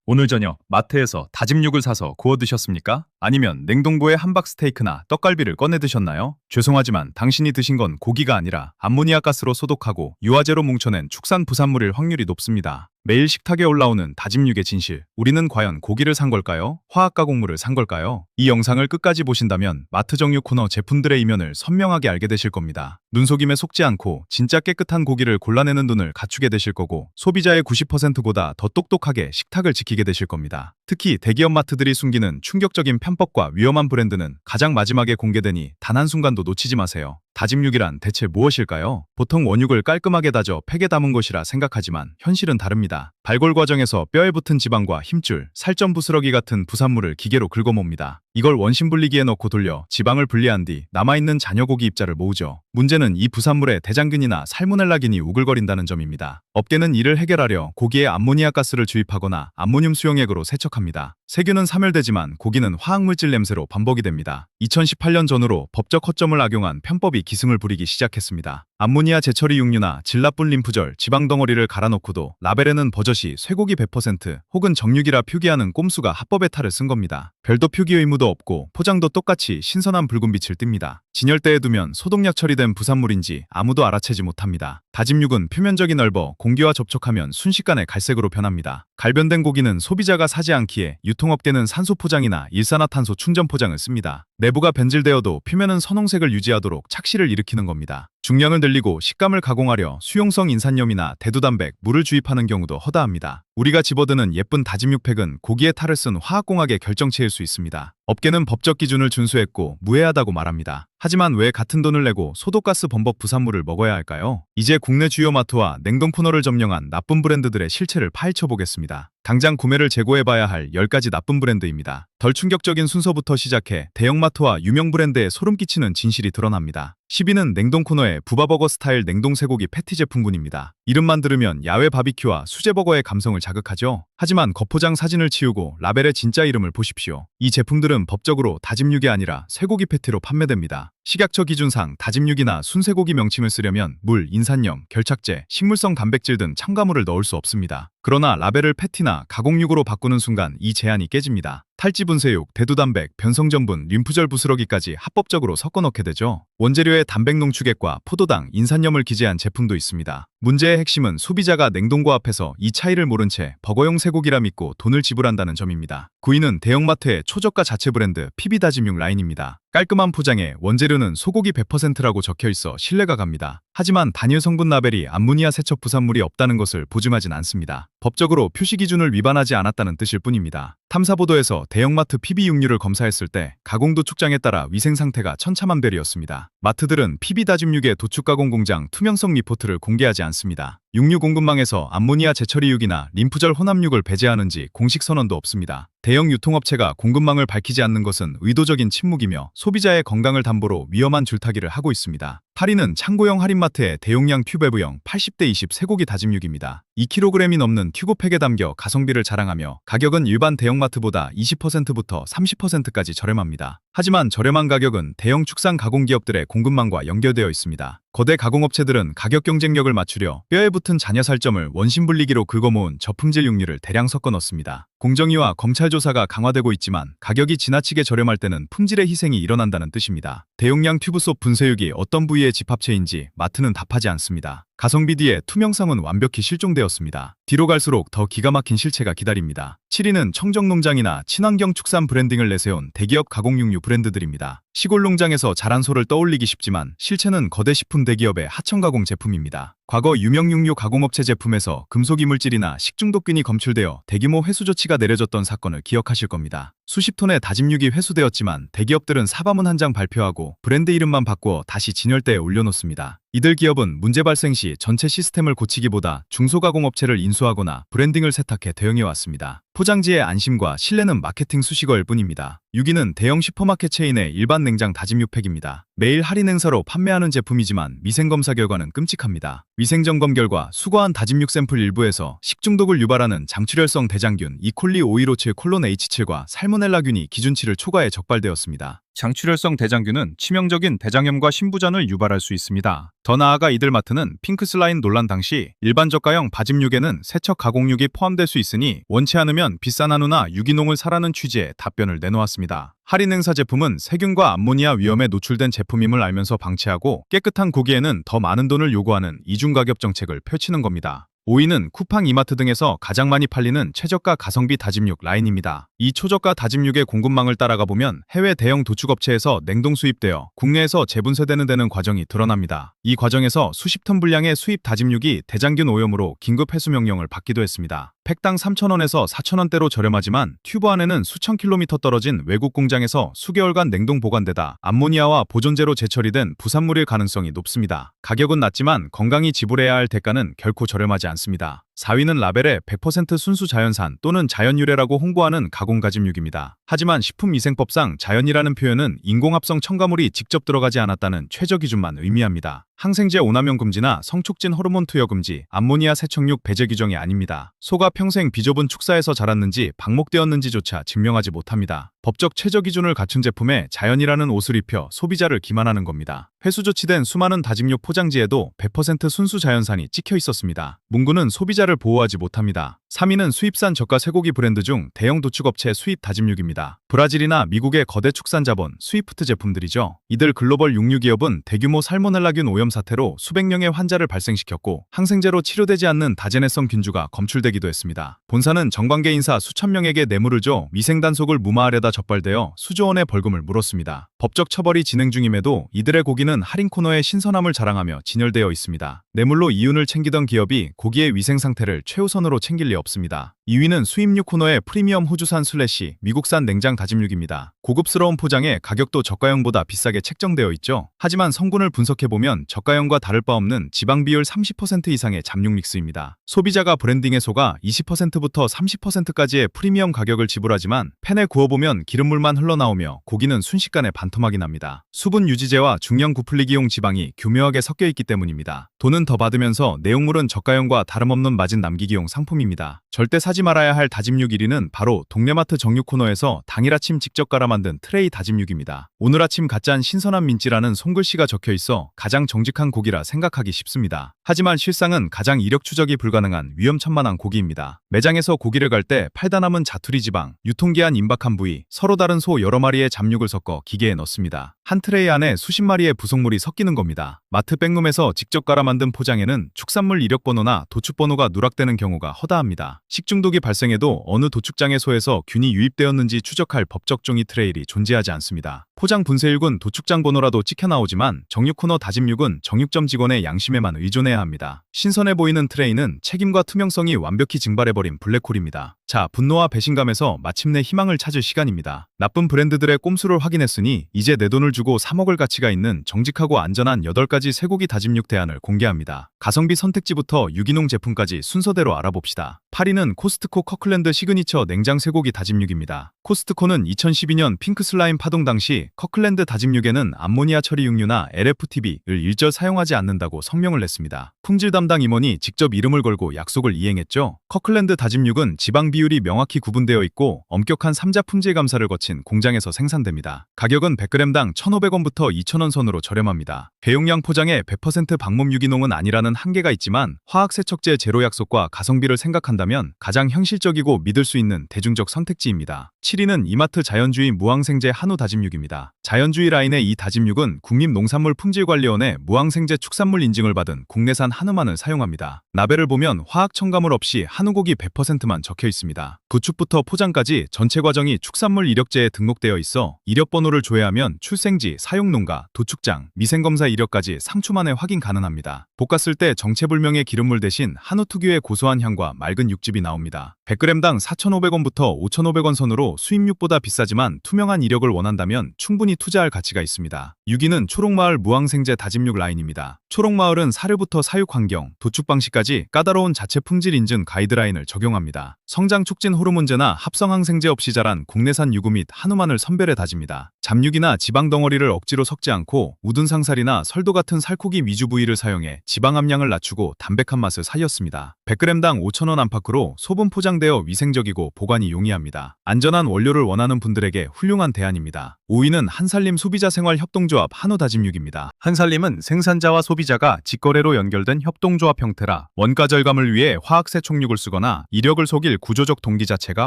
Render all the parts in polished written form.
오늘 저녁 마트에서 다짐 육을 사서 구워 드셨습니까? 아니면 냉동고에 함박 스테이크나 떡갈비를 꺼내 드셨나요? 죄송하지만 당신이 드신 건 고기가 아니라 암모니아 가스로 소독하고 유화제로 뭉쳐낸 축산 부산물일 확률이 높습니다. 매일 식탁에 올라오는 다짐 육의 진실. 우리는 과연 고기를 산 걸까요? 화학 가공물을 산 걸까요? 이 영상을 끝까지 보신다면 마트 정육 코너 제품들의 이면을 선명하게 알게 되실 겁니다. 눈속임에 속지 않고 진짜 깨끗한 고기를 골라내는 눈을 갖추게 되실 거고, 소비자의 90%보다 더 똑똑하게 식탁을 지키게 되실 겁니다. 특히 대기업 마트들이 숨기는 충격적인 편법과 위험한 브랜드는 가장 마지막에 공개되니 단 한순간도 놓치지 마세요. 다짐육이란 대체 무엇일까요? 보통 원육을 깔끔하게 다져 팩에 담은 것이라 생각하지만 현실은 다릅니다. 발골 과정에서 뼈에 붙은 지방과 힘줄, 살점 부스러기 같은 부산물을 기계로 긁어모읍니다. 이걸 원심 분리기에 넣고 돌려 지방을 분리한 뒤 남아있는 잔여고기 입자를 모으죠. 문제는 이 부산물에 대장균이나 살모넬라균이 우글거린다는 점입니다. 업계는 이를 해결하려 고기에 암모니아 가스를 주입하거나 암모늄 수용액으로 세척합니다. 세균은 사멸되지만 고기는 화학물질 냄새로 범벅이 됩니다. 2018년 전후로 법적 허점을 악용한 편법이 기승을 부리기 시작했습니다. 암모니아 제처리 육류나 질 나쁜 림프절, 지방덩어리를 갈아놓고도 라벨에는 버젓이 쇠고기 100% 혹은 정육이라 표기하는 꼼수가 합법의 탈을 쓴 겁니다. 별도 표기 의무도 없고 포장도 똑같이 신선한 붉은빛을 띱니다. 진열대에 두면 소독약 처리된 부산물인지 아무도 알아채지 못합니다. 다짐육은 표면적이 넓어 공기와 접촉하면 순식간에 갈색으로 변합니다. 갈변된 고기는 소비자가 사지 않기에 유통업계는 산소 포장이나 일산화탄소 충전 포장을 씁니다. 내부가 변질되어도 표면은 선홍색을 유지하도록 착시를 일으키는 겁니다. 중량을 늘리고 식감을 가공하려 수용성 인산염이나 대두단백, 물을 주입하는 경우도 허다합니다. 우리가 집어드는 예쁜 다짐육팩은 고기의 탈을 쓴 화학공학의 결정체일 수 있습니다. 업계는 법적 기준을 준수했고 무해하다고 말합니다. 하지만 왜 같은 돈을 내고 소독가스 범벅 부산물을 먹어야 할까요? 이제 국내 주요 마트와 냉동 코너를 점령한 나쁜 브랜드들의 실체를 파헤쳐 보겠습니다. 당장 구매를 재고해봐야 할 10가지 나쁜 브랜드입니다. 덜 충격적인 순서부터 시작해 대형마트와 유명 브랜드에 소름 끼치는 진실이 드러납니다. 10위는 냉동 코너의 부바버거 스타일 냉동 쇠고기 패티 제품군입니다. 이름만 들으면 야외 바비큐와 수제버거의 감성을 자극하죠. 하지만 겉포장 사진을 치우고 라벨의 진짜 이름을 보십시오. 이 제품들은 법적으로 다짐육이 아니라 쇠고기 패티로 판매됩니다. 식약처 기준상 다짐육이나 순쇠고기 명칭을 쓰려면 물, 인산염, 결착제, 식물성 단백질 등 첨가물을 넣을 수 없습니다. 그러나 라벨을 패티나 가공육으로 바꾸는 순간 이 제한이 깨집니다. 탈지 분쇄육, 대두단백, 변성전분, 림프절 부스러기까지 합법적으로 섞어 넣게 되죠. 원재료에 단백 농축액과 포도당, 인산염을 기재한 제품도 있습니다. 문제의 핵심은 소비자가 냉동고 앞에서 이 차이를 모른 채 버거용 쇠고기라 믿고 돈을 지불한다는 점입니다. 9위는 대형마트의 초저가 자체 브랜드 PB다짐육 라인입니다. 깔끔한 포장에 원재료는 소고기 100%라고 적혀있어 신뢰가 갑니다. 하지만 단일 성분 라벨이 암모니아 세척 부산물이 없다는 것을 보증하진 않습니다. 법적으로 표시 기준을 위반하지 않았다는 뜻일 뿐입니다. 탐사보도에서 대형마트 PB 육류를 검사했을 때 가공도 축장에 따라 위생 상태가 천차만별이었습니다. 마트들은 PB 다짐육의 도축 가공 공장 투명성 리포트를 공개하지 않습니다. 육류 공급망에서 암모니아 제처리육이나 림프절 혼합육을 배제하는지 공식 선언도 없습니다. 대형 유통업체가 공급망을 밝히지 않는 것은 의도적인 침묵이며 소비자의 건강을 담보로 위험한 줄타기를 하고 있습니다. 8위는 창고형 할인마트의 대용량 튜브웨브형 80대20 쇠고기 다짐육입니다. 2kg이 넘는 튜브팩에 담겨 가성비를 자랑하며 가격은 일반 대형마트보다 20%부터 30%까지 저렴합니다. 하지만 저렴한 가격은 대형 축산 가공기업들의 공급망과 연결되어 있습니다. 거대 가공업체들은 가격 경쟁력을 맞추려 뼈에 붙은 잔여 살점을 원심 분리기로 긁어모은 저품질 육류를 대량 섞어 넣습니다. 공정위와 검찰 조사가 강화되고 있지만 가격이 지나치게 저렴할 때는 품질의 희생이 일어난다는 뜻입니다. 대용량 튜브속 분쇄육이 어떤 부위의 집합체인지 마트는 답하지 않습니다. 가성비 뒤에 투명성은 완벽히 실종되었습니다. 뒤로 갈수록 더 기가 막힌 실체가 기다립니다. 7위는 청정농장이나 친환경 축산 브랜딩을 내세운 대기업 가공육류 브랜드들입니다. 시골 농장에서 자란 소를 떠올리기 쉽지만 실체는 거대 식품 대기업의 하청 가공 제품입니다. 과거 유명 육류 가공업체 제품에서 금속 이물질이나 식중독균이 검출되어 대규모 회수 조치가 내려졌던 사건을 기억하실 겁니다. 수십 톤의 다짐육이 회수되었지만 대기업들은 사과문 한 장 발표하고 브랜드 이름만 바꾸어 다시 진열대에 올려놓습니다. 이들 기업은 문제 발생 시 전체 시스템을 고치기보다 중소가공업체를 인수하거나 브랜딩을 세탁해 대응해왔습니다. 포장지의 안심과 신뢰는 마케팅 수식어일 뿐입니다. 6위는 대형 슈퍼마켓 체인의 일반 냉장 다짐육팩입니다. 매일 할인 행사로 판매하는 제품이지만 위생검사 결과는 끔찍합니다. 위생점검 결과 수거한 다짐육 샘플 일부에서 식중독을 유발하는 장출혈성 대장균 이콜리 5157 콜론 H7과 살모넬라균이 기준치를 초과해 적발되었습니다. 장출혈성 대장균은 치명적인 대장염과 신부전을 유발할 수 있습니다. 더 나아가 이들마트는 핑크슬라임 논란 당시 일반 저가형 바집육에는 세척 가공육이 포함될 수 있으니 원치 않으면 비싼 한우나 유기농을 사라는 취지의 답변을 내놓았습니다. 할인 행사 제품은 세균과 암모니아 위험에 노출된 제품임을 알면서 방치하고 깨끗한 고기에는 더 많은 돈을 요구하는 이중 가격 정책을 펼치는 겁니다. 5위는 쿠팡, 이마트 등에서 가장 많이 팔리는 최저가 가성비 다짐육 라인입니다. 이 초저가 다짐육의 공급망을 따라가 보면 해외 대형 도축업체에서 냉동 수입되어 국내에서 재분쇄되는 데는 과정이 드러납니다. 이 과정에서 수십 톤 분량의 수입 다짐육이 대장균 오염으로 긴급 회수 명령을 받기도 했습니다. 팩당 3,000원에서 4,000원대로 저렴하지만 튜브 안에는 수천 킬로미터 떨어진 외국 공장에서 수개월간 냉동 보관되다 암모니아와 보존제로 재처리된 부산물일 가능성이 높습니다. 가격은 낮지만 건강히 지불해야 할 대가는 결코 저렴하지 않습니다. 4위는 라벨에 100% 순수 자연산 또는 자연유래라고 홍보하는 가공가짐육입니다. 하지만 식품위생법상 자연이라는 표현은 인공합성 첨가물이 직접 들어가지 않았다는 최저 기준만 의미합니다. 항생제 오남용 금지나 성촉진 호르몬 투여 금지, 암모니아 세척육 배제 규정이 아닙니다. 소가 평생 비좁은 축사에서 자랐는지 방목되었는지조차 증명하지 못합니다. 법적 최저 기준을 갖춘 제품에 자연이라는 옷을 입혀 소비자를 기만하는 겁니다. 회수 조치된 수많은 다짐육 포장지에도 100% 순수 자연산이 찍혀 있었습니다. 문구는 소비자를 보호하지 못합니다. 3위는 수입산 저가 쇠고기 브랜드 중 대형 도축업체 수입 다짐육입니다. 브라질이나 미국의 거대 축산 자본, 스위프트 제품들이죠. 이들 글로벌 육류기업은 대규모 살모넬라균 오염 사태로 수백 명의 환자를 발생시켰고 항생제로 치료되지 않는 다제네성 균주가 검출되기도 했습니다. 본사는 정관계 인사 수천 명에게 뇌물을 줘 위생단속을 무마하려다 적발되어 수조 원의 벌금을 물었습니다. 법적 처벌이 진행 중임에도 이들의 고기는 할인 코너에 신선함을 자랑하며 진열되어 있습니다. 뇌물로 이윤을 챙기던 기업이 고기의 위생 상태를 최우선으로 챙길 리 없습니다. 2위는 수입육 코너의 프리미엄 호주산 슬래시 미국산 냉장 다짐육입니다. 고급스러운 포장에 가격도 저가형보다 비싸게 책정되어 있죠. 하지만 성분을 분석해보면 저가형과 다를 바 없는 지방 비율 30% 이상의 잡육 믹스입니다. 소비자가 브랜딩에 속아 20%부터 30%까지의 프리미엄 가격을 지불하지만 팬에 구워보면 기름물만 흘러나오며 고기는 순식간에 반토막이 납니다. 수분 유지제와 중형 구풀리기용 지방이 교묘하게 섞여 있기 때문입니다. 돈은 더 받으면서 내용물은 저가형과 다름없는 마진 남기기용 상품입니다. 절대 사지 말아야 할 다짐육 1위는 바로 동네마트 정육 코너에서 당일 아침 직접 갈아 만든 트레이 다짐육입니다. 오늘 아침 갓 짠 신선한 민지라는 손글씨가 적혀 있어 가장 정직한 고기라 생각하기 쉽습니다. 하지만 실상은 가장 이력 추적이 불가능한 위험천만한 고기입니다. 매장에서 고기를 갈 때 팔다 남은 자투리 지방, 유통기한 임박한 부위, 서로 다른 소 여러 마리의 잡육을 섞어 기계에 넣습니다. 한 트레이 안에 수십 마리의 부속물이 섞이는 겁니다. 마트 백룸에서 직접 갈아 만든 포장에는 축산물 이력번호나 도축번호가 누락되는 경우가 허다합니다. 식중독이 발생해도 어느 도축장의 소에서 균이 유입되었는지 추적할 법적 종이 트레일이 존재하지 않습니다. 포장 분쇄육은 도축장 번호라도 찍혀 나오지만 정육 코너 다짐육은 정육점 직원의 양심에만 의존해야 합니다. 신선해 보이는 트레이는 책임과 투명성이 완벽히 증발해버린 블랙홀입니다. 자, 분노와 배신감에서 마침내 희망을 찾을 시간입니다. 나쁜 브랜드들의 꼼수를 확인했으니 이제 내 돈을 주고 사 먹을 가치가 있는 정직하고 안전한 8가지 쇠고기 다짐육 대안을 공개합니다. 가성비 선택지부터 유기농 제품까지 순서대로 알아봅시다. 8위는 코스트코 커클랜드 시그니처 냉장 쇠고기 다짐육입니다. 코스트코는 2012년 핑크슬라임 파동 당시 커클랜드 다짐육에는 암모니아 처리 육류나 LFTB를 일절 사용하지 않는다고 성명을 냈습니다. 품질 담당 임원이 직접 이름을 걸고 약속을 이행했죠. 커클랜드 다짐육은 지방 비율이 명확히 구분되어 있고 엄격한 3자 품질 감사를 거친 공장에서 생산됩니다. 가격은 100g당 1,500원부터 2,000원 선으로 저렴합니다. 배용량 포장에 100% 방몸 유기농은 아니라는 한계가 있지만 화학세척제 제로 약속과 가성비를 생각한다면 가장 현실적이고 믿을 수 있는 대중적 선택지입니다. 7위는 이마트 자연주의 무항생제 한우 다짐육입니다. 자연주의 라인의 이 다짐육은 국립농산물품질관리원의 무항생제 축산물 인증을 받은 국내산 한우만을 사용합니다. 라벨을 보면 화학 첨가물 없이 한우고기 100%만 적혀 있습니다. 부축부터 포장까지 전체 과정이 축산물 이력제에 등록되어 있어 이력번호를 조회하면 출생지, 사용농가, 도축장, 미생검사 이력까지 상추 만에 확인 가능합니다. 볶았을 때 정체불명의 기름물 대신 한우 특유의 고소한 향과 맑은 육즙이 나옵니다. 100g당 4,500원부터 5,500원 선으로 수입육보다 비싸지만 투명한 이력을 원한다면 충분히 투자할 가치가 있습니다. 6위는 초록마을 무항생제 다짐육 라인입니다. 초록마을은 사료부터 사육 환경, 도축 방식까지 까다로운 자체 품질 인증 가이드라인을 적용합니다. 성장 촉진 호르몬제나 합성 항생제 없이 자란 국내산 유구 및 한우만을 선별해 다집니다. 잡육이나 지방 덩어리를 억지로 섞지 않고 우둔 상살이나 설도 같은 살코기 위주 부위를 사용해 지방 함량을 낮추고 담백한 맛을 살렸습니다. 100g당 5,000원 안팎으로 소분 포장되어 위생적이고 보관이 용이합니다. 안전한 원료를 원하는 분들에게 훌륭한 대안입니다. 5위는 한살림 소비자생활협동조합 한우다짐육입니다. 한살림은 생산자와 소비자가 직거래로 연결된 협동조합 형태라 원가 절감을 위해 화학세 총육을 쓰거나 이력을 속일 구조적 동기 자체가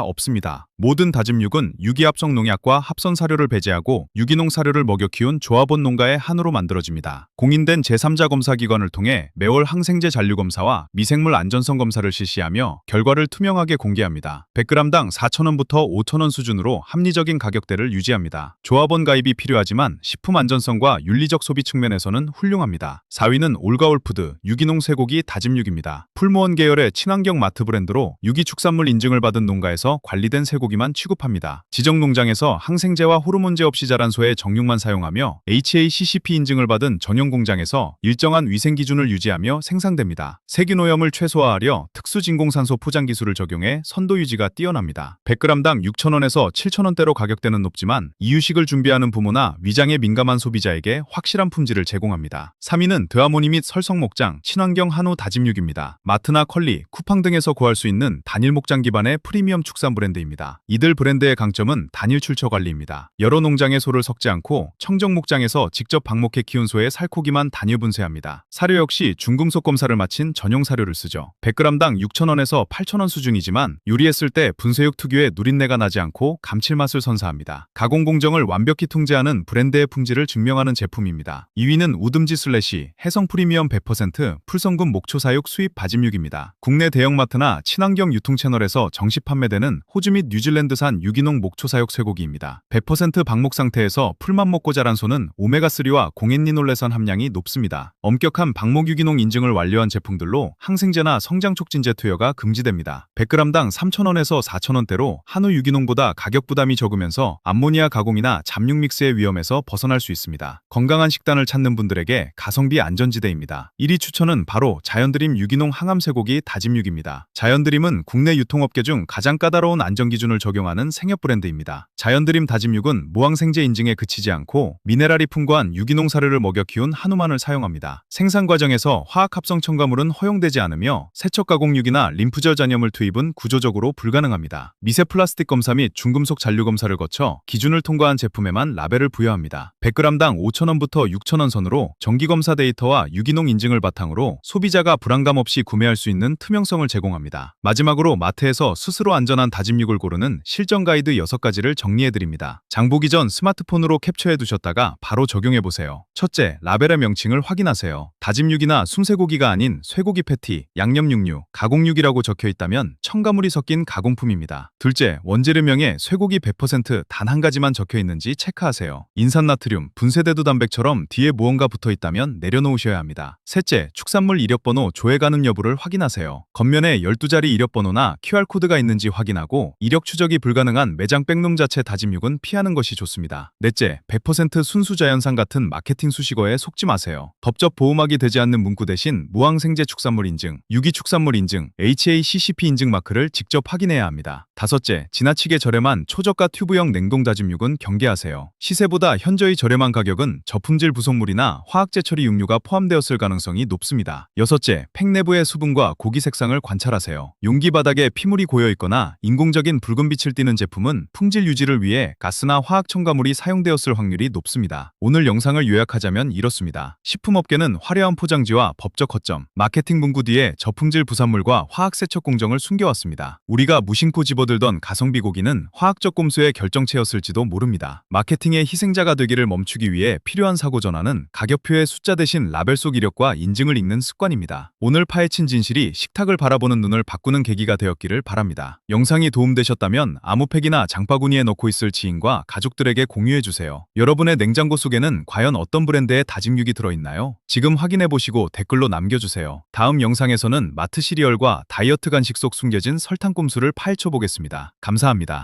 없습니다. 모든 다짐육은 유기합성 농약과 합선 사료를 배제하고 유기농 사료를 먹여 키운 조합원 농가의 한우로 만들어집니다. 공인된 제3자 검사기관을 통해 매월 항생제 잔류 검사와 미생물 안전성 검사를 실시하며 결과를 투명하게 공개합니다. 100g당 4,000원부터 5,000원 수준으로 합리적인 가격대를 유지합니다. 조합원 가입이 필요하지만 식품 안전성과 윤리적 소비 측면에서는 훌륭합니다. 4위는 올가올푸드 유기농 쇠고기 다짐육입니다. 풀무원 계열의 친환경 마트 브랜드로 유기축산물 인증을 받은 농가에서 관리된 쇠고기만 취급합니다. 지정 농장에서 항생제와 호르몬제 없이 자란 소의 정육만 사용하며 HACCP 인증을 받은 전용 공장에서 일정한 위생 기준을 유지하며 생산됩니다. 세균오염을 최소화하려 특수 진공산소 포장 기술을 적용해 선도 유지가 뛰어납니다. 100g당 6,000원에서 7,000원대로 가격대는 높지만 이유식을 준비하는 부모나 위장에 민감한 소비자에게 확실한 품질을 제공합니다. 3위는 드하모니 및 설성목장 친환경 한우 다짐육입니다. 마트나 컬리, 쿠팡 등에서 구할 수 있는 단일 목장 기반의 프리미엄 축산 브랜드입니다. 이들 브랜드의 강점은 단일 출처 관리입니다. 여러 농장의 소를 섞지 않고 청정 목장에서 직접 방목해 키운 소의 살코기만 단일 분쇄합니다. 사료 역시 중금속 검사를 마친 전용 사료를 쓰죠. 100g당 6,000원에서 8,000원 수준이지만 요리했을 때 분쇄육 특유의 누린내가 나지 않고 감칠맛을 선사합니다. 가공 공정을 완벽히 통제하는 브랜드의 품질을 증명하는 제품입니다. 2위는 우듬지 슬래시 해성 프리미엄 100% 풀성금 목초사육 수입 다짐육입니다. 국내 대형마트나 친환경 유통 채널에서 정식 판매되는 호주 및 뉴질랜드산 유기농 목초사육 쇠고기입니다. 100% 방목 상태에서 풀만 먹고 자란 소는 오메가3와 공엔리놀레산 함량이 높습니다. 엄격한 방목 유기농 인증을 완료한 제품들로 항생제나 성장 촉진제 투여가 금지됩니다. 100g당 3,000원에서 4,000원대로 한우 유기농보다 가격 부담이 적으면서 암모니아 가공이나 잡육 믹스의 위험에서 벗어날 수 있습니다. 건강한 식단을 찾는 분들에게 가성비 안전지대입니다. 1위 추천은 바로 자연드림 유기농 항암 쇠고기 다짐육입니다. 자연드림은 국내 유통업계 중 가장 까다로운 안전기준을 적용하는 생협 브랜드입니다. 자연드림 다짐육은 무항생제 인증에 그치지 않고 미네랄이 풍부한 유기농 사료를 먹여 키운 한우만을 사용합니다. 생산 과정에서 화학합성 첨가물은 허용되지 않으며 세척 가공육이나 림프절 잔여물 투입은 구조적으로 불가능합니다. 미세 플라스틱 검사 및 중금속 잔류 검사를 거쳐 기준을 통과한 제품에만 라벨을 부여합니다. 100g당 5,000원부터 6,000원 선으로 정기검사 데이터와 유기농 인증을 바탕으로 소비자가 불안감 없이 구매할 수 있는 투명성을 제공합니다. 마지막으로 마트에서 스스로 안전한 다짐육을 고르는 실전 가이드 6가지를 정리해드립니다. 장보기 전 스마트폰으로 캡처해두셨다가 바로 적용해보세요. 첫째, 라벨의 명칭을 확인하세요. 다짐육이나 숨쇠고기가 아닌 쇠고기 패티, 양념육류, 가공육이라고 적혀있다면 첨가물이 섞인 가공품입니다. 둘째, 원재료명에 쇠고기 100% 단 한 가지만 적혀있는지 체크하세요. 인산나트륨, 분쇄대두 단백처럼 뒤에 무언가 붙어있다면 내려놓으셔야 합니다. 셋째, 축산물 이력번호 조회 가능 여부를 확인하세요. 겉면에 12자리 이력번호나 QR코드가 있는지 확인하고 이력 추적이 불가능한 매장 백룸 자체 다짐육은 피하는 것이 좋습니다. 넷째, 100% 순수 자연산 같은 마케팅 수식어에 속지 마세요. 법적 보호막이 되지 않는 문구 대신 무항생제 축산물 인증, 유기축산물 인증, HACCP 인증 마크를 직접 확인해야 합니다. 다섯째, 지나치게 저렴한 초저가 튜브형 냉동 다짐육은 경계하세요. 시세보다 현저히 저렴한 가격은 저품질 부속물이나 화학제 처리 육류가 포함되었을 가능성이 높습니다. 여섯째, 팩 내부의 수분과 고기 색상을 관찰하세요. 용기 바닥에 피물이 고여있거나 인공적인 붉은 빛을 띠는 제품은 품질 유지를 위해 가스나 화학 첨가물이 사용되었을 확률이 높습니다. 오늘 영상을 요약하자면 이렇습니다. 식품업계는 화려한 포장지와 법적 허점, 마케팅 문구 뒤에 저품질 부산물과 화학 세척 공정을 숨겨왔습니다. 우리가 무심코 집어들던 가성비 고기는 화학적 꼼수의 결정체였을지도 모릅니다. 마케팅의 희생자가 되기를 멈추기 위해 필요한 사고 전환은 가격표의 숫자 대신 라벨 속 이력과 인증을 읽는 습관입니다. 오늘 파헤친 진실이 식탁을 바라보는 눈을 바꾸는 계기가 되었기를 바랍니다. 영상이 도움되셨다면 아무팩이나 장바구니에 넣고 있을 지인과 가족들에게 공유해주세요. 여러분의 냉장고 속에는 과연 어떤 브랜드의 다짐육이 들어있나요? 지금 확인해보시고 댓글로 남겨주세요. 다음 영상에서는 마트 시리얼과 다이어트 간식 속 숨겨진 설탕 꼼수를 파헤쳐보겠습니다. 감사합니다.